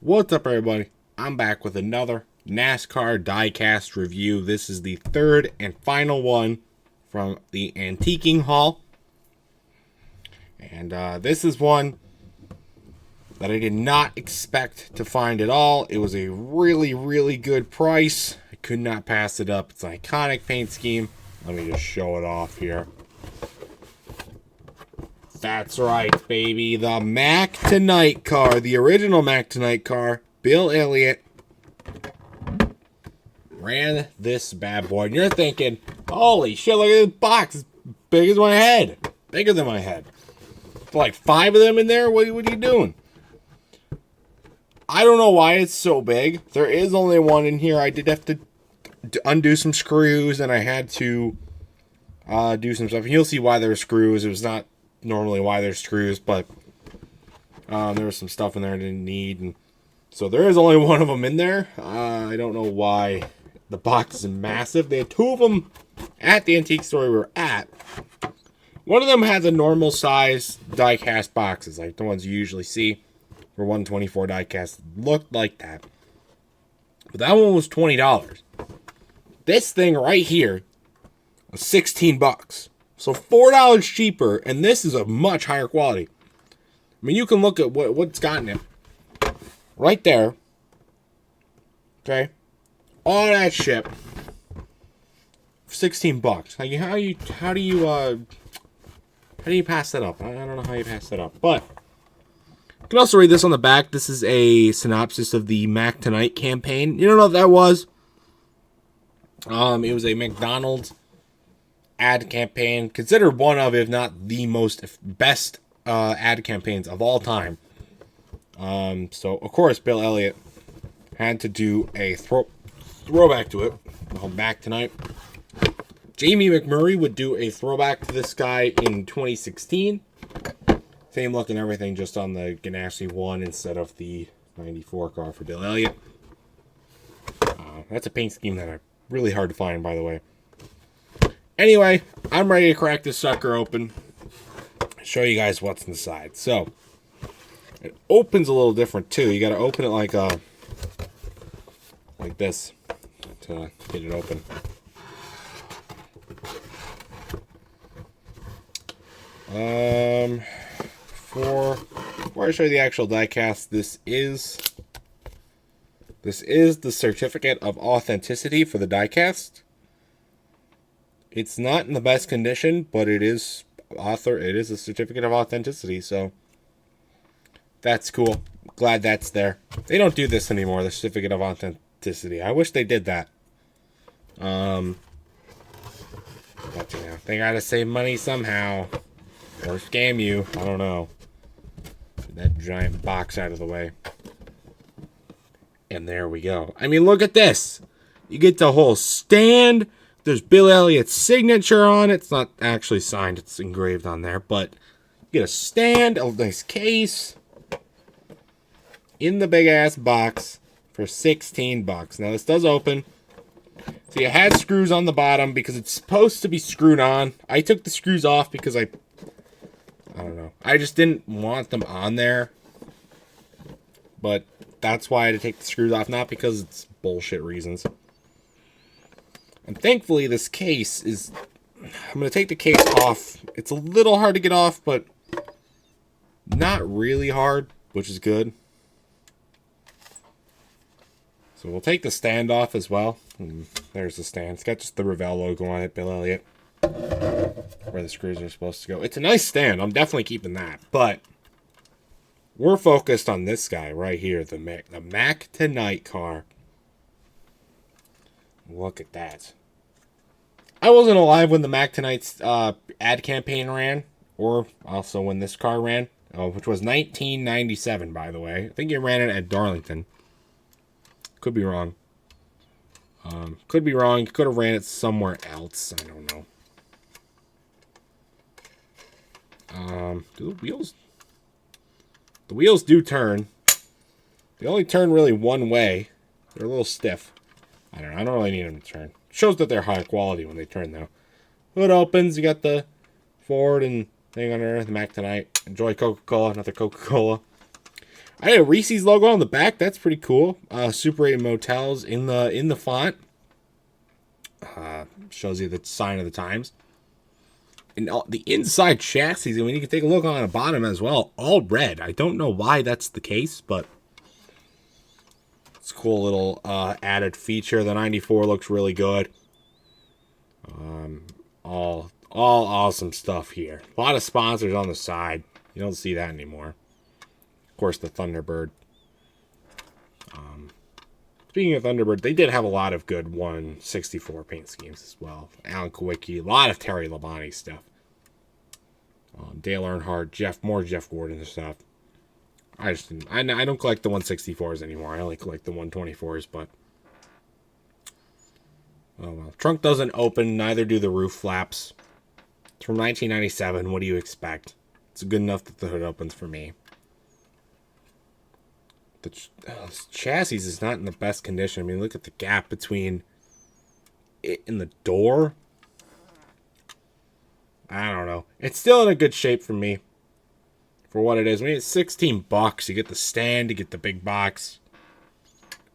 What's up, everybody? I'm back with another NASCAR Diecast review. This is the third and final one from the Antiquing Haul. And this is one that I did not expect to find at all. It was a really, really good price. I could not pass it up. It's an iconic paint scheme. Let me just show it off here. That's right, baby. The Mac Tonight car. The original Mac Tonight car. Bill Elliott ran this bad boy. And you're thinking, holy shit, look at this box. It's big as my head. Bigger than my head. Like 5 of them in there? What are you doing? I don't know why it's so big. There is only one in here. I did have to undo some screws, and I had to do some stuff. And you'll see why there were screws. It was not normally why there's screws, but there was some stuff in there I didn't need, and so there is only one of them in there. I don't know why the box is massive. They had 2 of them at the antique store we were at. One of them had the normal size die-cast boxes, like the ones you usually see for 124 die-cast. Looked like that, but that one was $20. This thing right here was $16. So $4 cheaper, and this is a much higher quality. I mean, you can look at what's gotten it. Right there. Okay? All that shit. $16. Like, how do you pass that up? I don't know how you pass that up. But you can also read this on the back. This is a synopsis of the Mac Tonight campaign. You don't know what that was? It was a McDonald's ad campaign, considered one of, if not the best ad campaigns of all time. So of course Bill Elliott had to do a throwback to it. Back tonight. Jamie McMurray would do a throwback to this guy in 2016. Same look and everything, just on the Ganassi 1 instead of the 94 car for Bill Elliott. That's a paint scheme that are really hard to find, by the way. Anyway, I'm ready to crack this sucker open. Show you guys what's inside. So, it opens a little different too. You got to open it like this to get it open. Before I show you the actual diecast, this is the certificate of authenticity for the diecast. It's not in the best condition, but it is a certificate of authenticity, so that's cool. Glad that's there. They don't do this anymore, the certificate of authenticity. I wish they did that. But you know, they gotta save money somehow. Or scam you. I don't know. Get that giant box out of the way. And there we go. I mean, look at this. You get the whole stand. There's Bill Elliott's signature on it. It's not actually signed. It's engraved on there. But you get a stand, a nice case, in the big-ass box for $16. Now, this does open. So you had screws on the bottom because it's supposed to be screwed on. I took the screws off because I don't know. I just didn't want them on there. But that's why I had to take the screws off. Not because it's bullshit reasons. And thankfully, this case is... I'm going to take the case off. It's a little hard to get off, but not really hard, which is good. So we'll take the stand off as well. And there's the stand. It's got just the Revell logo on it, Bill Elliott. Where the screws are supposed to go. It's a nice stand. I'm definitely keeping that. But we're focused on this guy right here, the Mac Tonight car. Look at that. I wasn't alive when the Mac Tonight's ad campaign ran, or also when this car ran, which was 1997, by the way. I think it ran it at Darlington. Could be wrong. Could be wrong. You could have ran it somewhere else. I don't know. Do the wheels do turn. They only turn really one way. They're a little stiff. I don't really need them to turn. Shows that they're high quality when they turn, though. Hood opens. You got the Ford and thing under the Mac Tonight. Enjoy Coca-Cola. Another Coca-Cola. I had a Reese's logo on the back. That's pretty cool. Super 8 Motels in the font. Shows you the sign of the times. And the inside chassis, I mean, you can take a look on the bottom as well. All red. I don't know why that's the case, but it's a cool little added feature. The 94 looks really good. All awesome stuff here. A lot of sponsors on the side. You don't see that anymore. Of course, the Thunderbird. Speaking of Thunderbird, they did have a lot of good 1/64 paint schemes as well. Alan Kowicki, a lot of Terry Labonte stuff. Dale Earnhardt, more Jeff Gordon stuff. I don't collect the 1/64s anymore. I only collect the 1/24s, but oh well. Trunk doesn't open, neither do the roof flaps. It's from 1997. What do you expect? It's good enough that the hood opens for me. This chassis is not in the best condition. I mean, look at the gap between it and the door. I don't know. It's still in a good shape for me. For what it is. I mean, it's $16. You get the stand, you get the big box.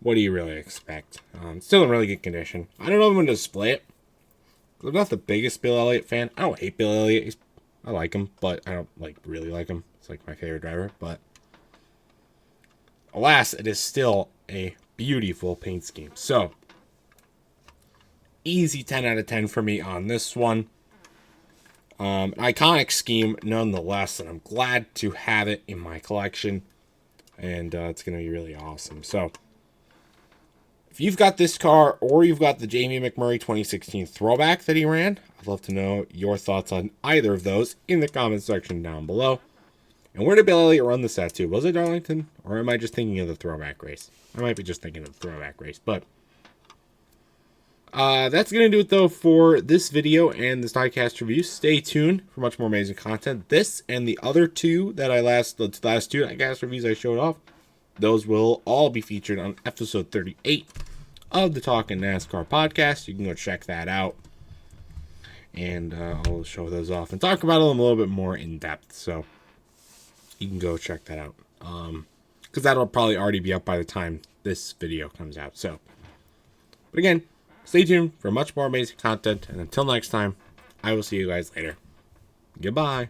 What do you really expect? It's still in really good condition. I don't know if I'm going to display it. I'm not the biggest Bill Elliott fan. I don't hate Bill Elliott. I like him, but I don't really like him. It's like my favorite driver, but alas, it is still a beautiful paint scheme. So, easy 10 out of 10 for me on this one. Iconic scheme nonetheless, and I'm glad to have it in my collection. And it's going to be really awesome. So, if you've got this car or you've got the Jamie McMurray 2016 throwback that he ran, I'd love to know your thoughts on either of those in the comment section down below. And where did Bill Elliott run this at, too? Was it Darlington? Or am I just thinking of the throwback race? I might be just thinking of the throwback race. But that's going to do it, though, for this video and this diecast review. Stay tuned for much more amazing content. This and the other two that the last two diecast reviews I showed off, those will all be featured on episode 38 of the Talkin' NASCAR podcast. You can go check that out. And I'll show those off and talk about them a little bit more in depth. So you can go check that out. Because that'll probably already be up by the time this video comes out. So, but again, stay tuned for much more amazing content. And until next time, I will see you guys later. Goodbye.